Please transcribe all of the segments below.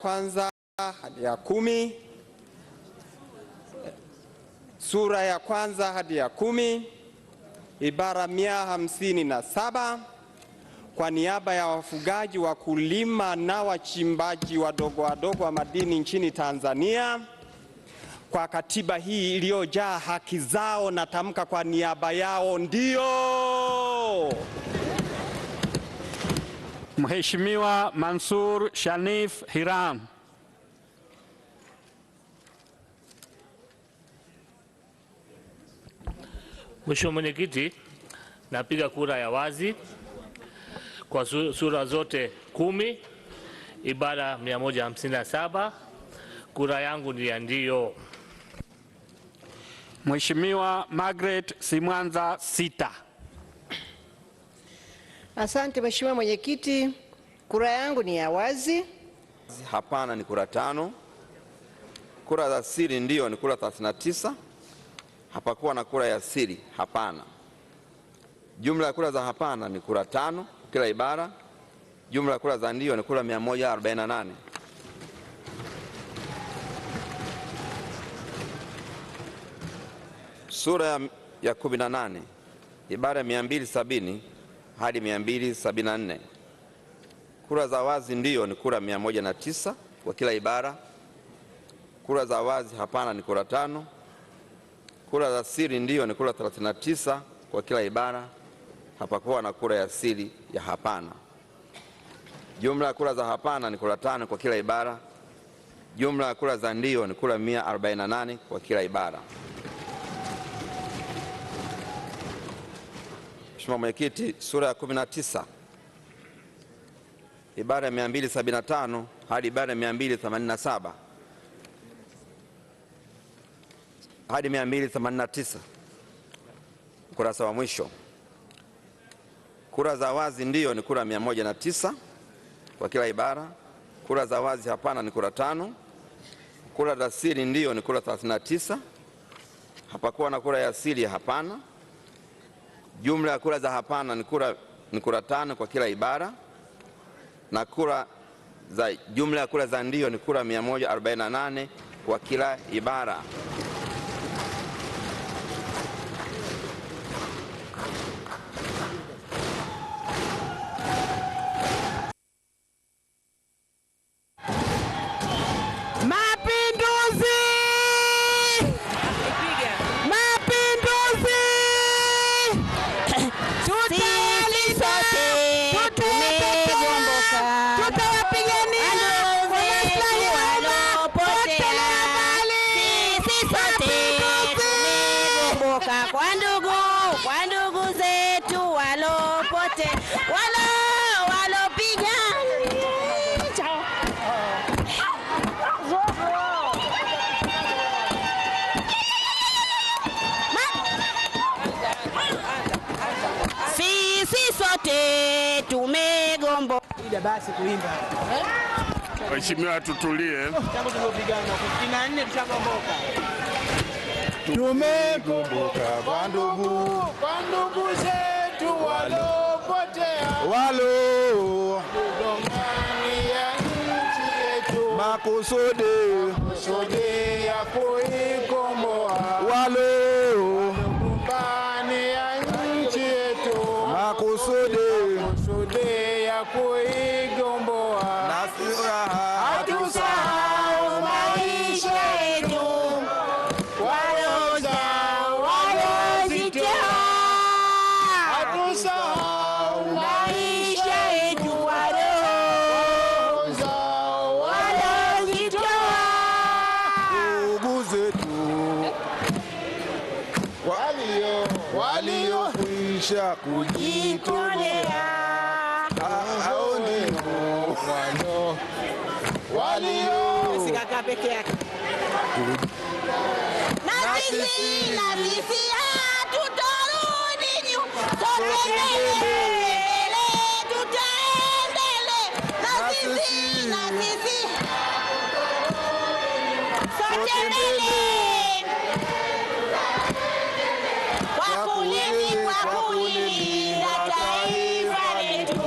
kwanza hadi ya 10, sura ya kwanza hadi ya 10, ibara 157, kwa niaba ya wafugaji, wakulima na wachimbaji wadogo wadogo wa madini nchini Tanzania, kwa katiba hii iliyojaa haki zao, natamka kwa niaba yao ndio. Mheshimiwa Mansur Shanif Hiram. Mheshimiwa Mwenyekiti, napiga kura ya wazi kwa sura zote 10, ibara 157. Kura yangu ni ya ndio. Mheshimiwa Margaret Simwanza Sita. Asante Mheshimiwa Mwenyekiti, kura yangu ni ya wazi. Hapana ni kura 5. Kura za siri ndio ni kura 39. Hapakuwa na kura ya siri hapana. Jumla ya kura za hapana ni kura 5 kila ibara. Jumla ya kura za ndio ni kura 148. Sura ya 18 ibara 270 hadi 274. Kura za wazi ndio ni kura 109 kwa kila ibara. Kura za wazi hapana ni kura 5. Kura za siri ndio ni kura 39 kwa kila ibara. Hapakuwa na kura ya siri ya hapana. Jumla ya kura za hapana ni kura 5 kwa kila ibara. Jumla ya kura za ndio ni kura 148 kwa kila ibara. Mheshimiwa Mwenyekiti, sura ya 19 ibara ya 275 hadi ibara ya 287 hadi 289, ukurasa wa mwisho. Kura za wazi ndio ni kura 109 kwa kila ibara. Kura za wazi hapana ni kura 5. Kura za siri ndio ni kura 39. Hapakuwa na kura ya siri ya hapana. Jumla ya kura za hapana ni kura 5 kwa kila ibara, na jumla ya kura za ndio ni kura 148 kwa kila ibara. Kwa ndugu zetu walopote walopiga sisi sote tumegomboka. Basi kuimba. Mheshimiwa tutulie. Tangu tulipigana 54 tushagomboka. Tumegomboka kwa ndugu zetu walopotea, walogongania nchi yetu, makusudi ya kuikomboa, walogombania nchi yetu, makusudi ya kuikomboa, na furaha hatusahau maisha yetu. Waliokwisha kujitolea, hao ndio Usikaka peke yake. Na sisi hatutarudi nyuma, tutaendelea, na sisi kwa kulinda taifa letu,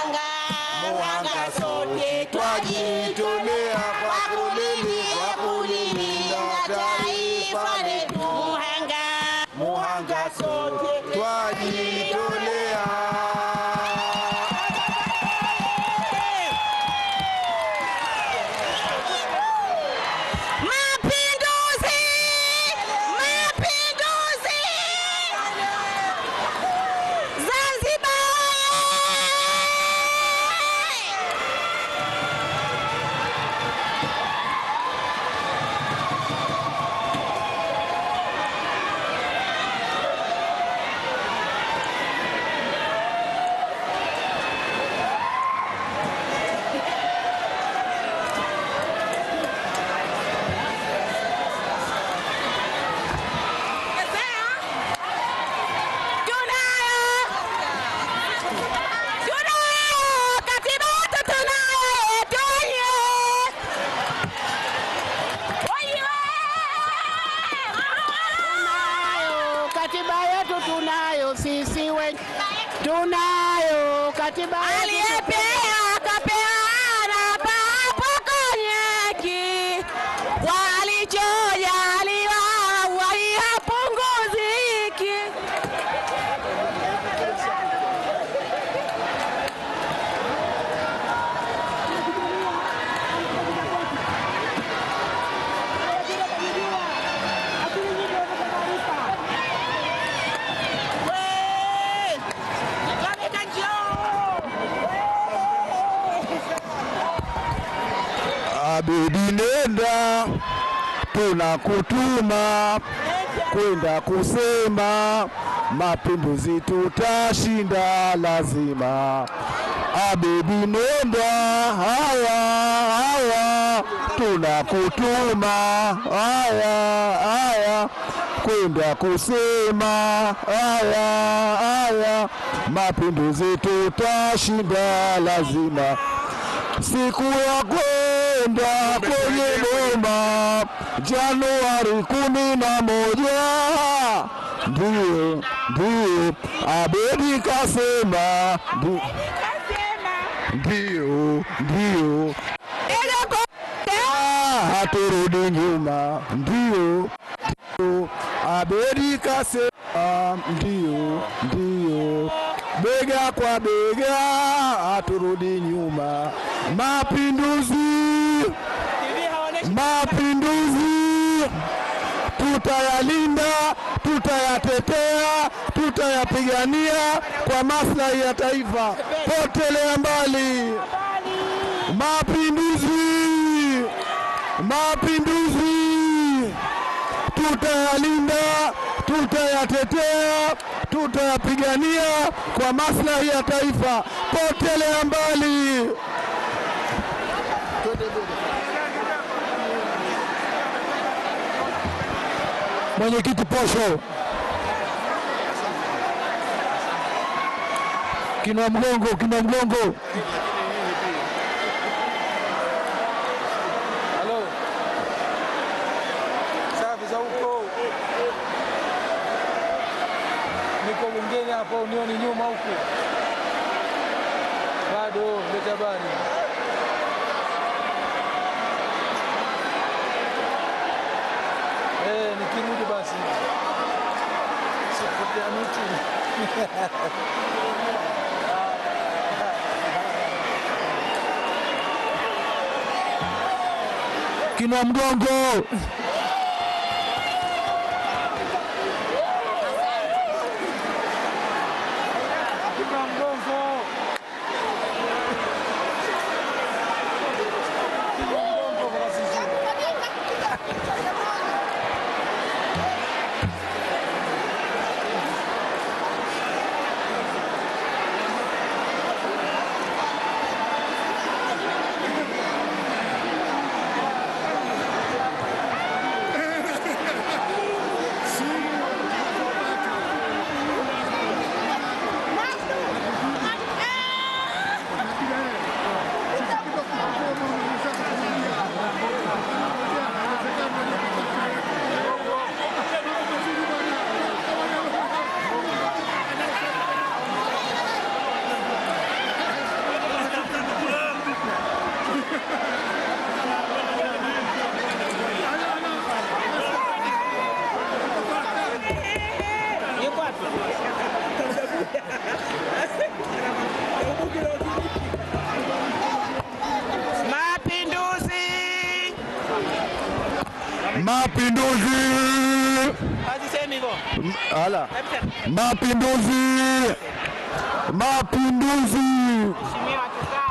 anga sote twajitolea. twajitolea. Mapinduzi! Mapinduzi! Zanzibar! Katiba yetu tunayo sisi wenyewe, tunayo katiba yetu. Aliyepewa kapeana papo konyeki, walichojaliwa hapunguziki. Abedi nenda, tunakutuma kwenda kusema mapinduzi tutashinda lazima. Abedi nenda, haya tunakutuma, haya kwenda kusema, haya mapinduzi tutashinda lazima. Siku ya kwenda kwenye boma Januari 11, ndio Abedi kasema, ndio haturudi nyuma, ndio Abedi kasema, ndio bega kwa bega, haturudi nyuma. Mapinduzi tutayalinda, tutayatetea, tutayapigania kwa maslahi ya taifa. Potelea mbali mapinduzi, tutayalinda, tutayatetea, tutayapigania kwa maslahi ya taifa. Potelea mbali. Mwenyekiti posho. Kinwa mgongo. Halo. Safi za huko. Niko bungeni hapo, unioni nyuma huko. Bado leta habari. Nikirudi basi. Sipotea miti. Kinwa mgongo. Mapinduzi! Mapinduzi! Mapinduzi!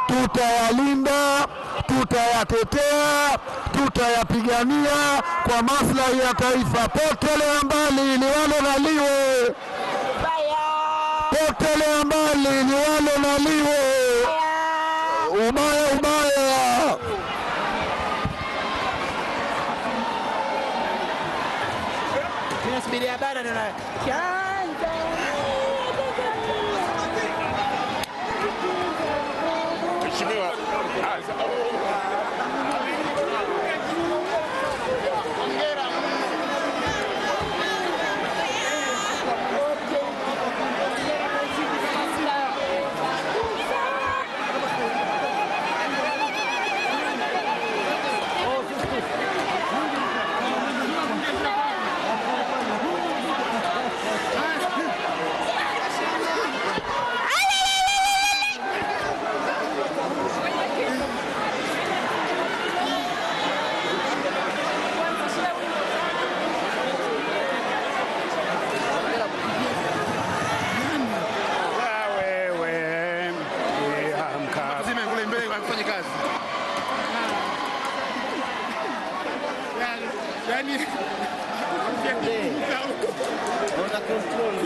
Tutayalinda, tutayatetea, tutayapigania kwa maslahi ya taifa. Potelea mbali liwalo na liwe, potelea mbali liwalo na liwe, ubaya ubaya. Tunasubiria bana ndio. Mheshimiwa.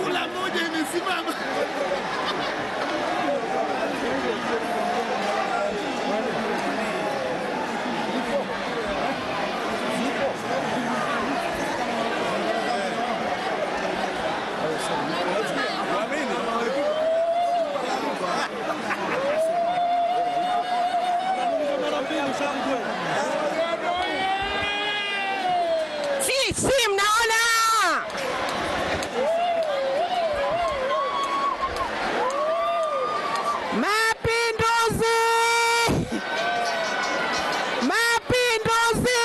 Kula moja imesimama. Si mnaona? Mapinduzi! Mapinduzi!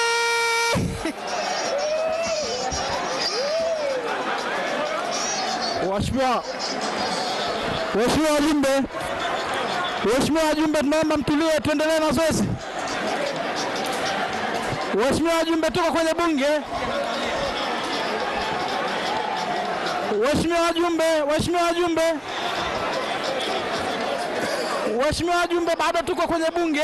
Waheshimiwa wajumbe, tunaomba mtulie, tuendelee na zoezi. Waheshimiwa wajumbe, toka kwenye bunge. Waheshimiwa wajumbe, bado tuko kwenye bunge.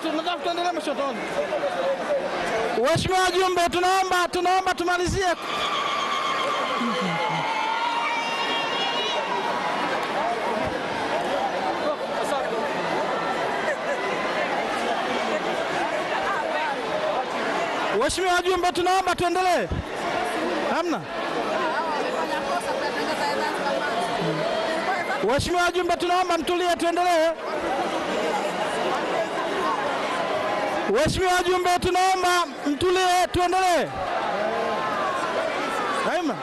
Tunataka tuendelee mshotoni. Waheshimiwa wajumbe, tunaomba tumalizie. Waheshimiwa wajumbe, tunaomba tuendelee. Hamna. Waheshimiwa wajumbe, tunaomba mtulie, tuendelee. Waheshimiwa wajumbe, tunaomba mtulie, tuendelee. Haima.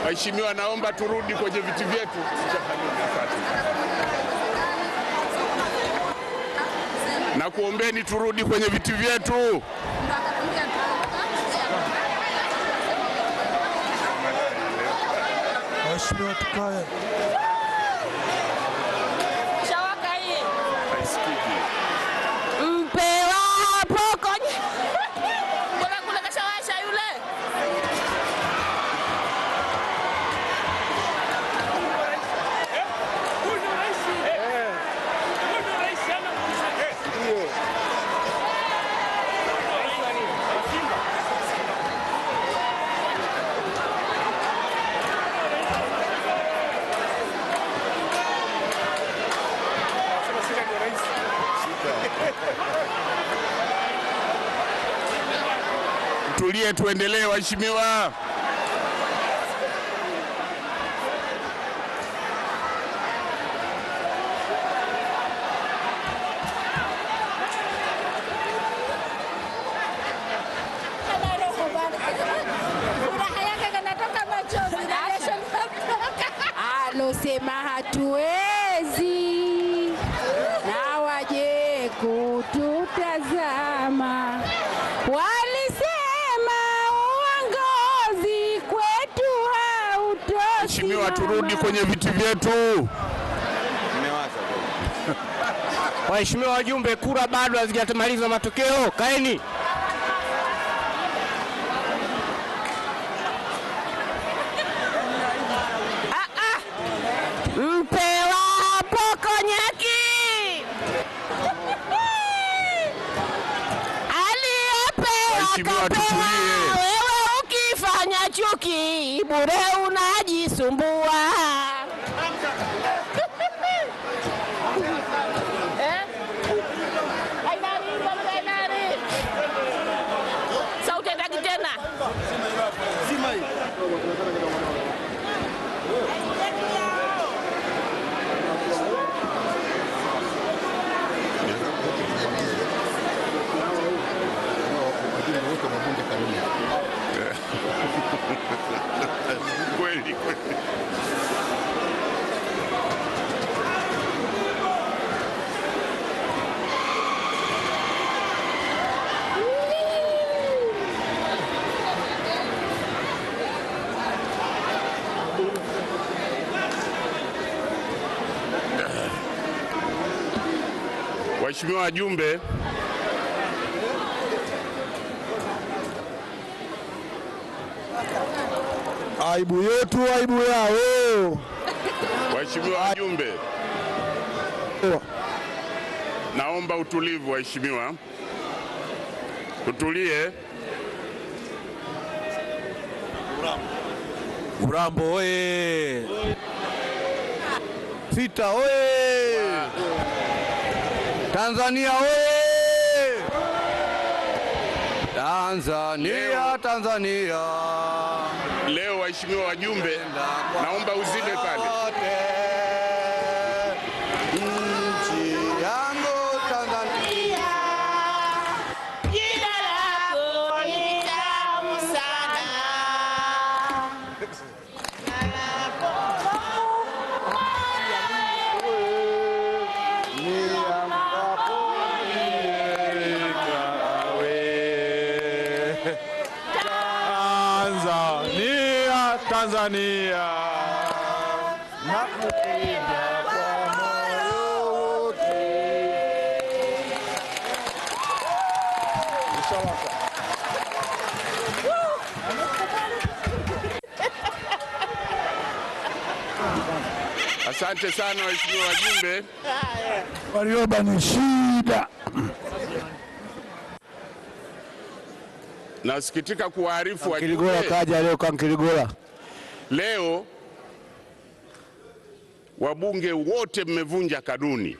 Waheshimiwa, naomba turudi kwenye viti vyetu. Na kuombeni turudi kwenye viti vyetu. Waheshimiwa, tukae. Shawaka hii. Mpewa hapo kwenye. Mbona kuna kashawasha yule? Tulie, tuendelee waheshimiwa. Alosema hatuwezi na waje kututazama, walisema uongozi kwetu hautoshi. Mheshimiwa, turudi kwenye viti vyetu. Waheshimiwa wajumbe, kura bado hazijamaliza matokeo. Kaeni. Mpewa hapo konyaki aliyepewa kapewa. Wewe ukifanya chuki bure unajisumbua. Sauti ndaki tena. Kweli kweli. Waheshimiwa wajumbe, Aibu yetu, aibu yao. waheshimiwa wajumbe, naomba utulivu waheshimiwa. Tutulie. Urambo oye! Sita oye! Tanzania oye! Tanzania, Tanzania. Leo waheshimiwa wajumbe, naomba uzime pale. Nchi yangu Tanzania. Jina lako ni tamu sana. Tanzania, Tanzania. Nakupenda kwa moyo wote. Asante sana waheshimiwa wajumbe. Warioba ni shida. Nasikitika kuwaarifu Kiligola wajumbe, kaja leo kwa Kiligola. leo wabunge wote mmevunja kanuni.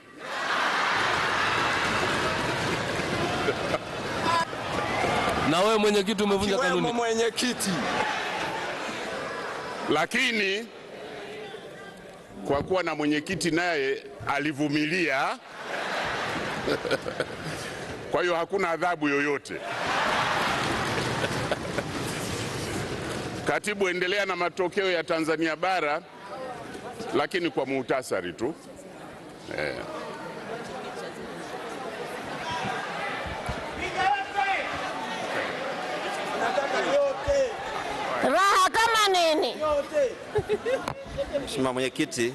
Na wewe mwenyekiti umevunja kanuni. Mwenyekiti. Lakini kwa kuwa na mwenyekiti naye alivumilia, kwa hiyo hakuna adhabu yoyote. Katibu, endelea na matokeo ya Tanzania bara, lakini kwa muhtasari tu. Raha kama nini? Mheshimiwa Mwenyekiti,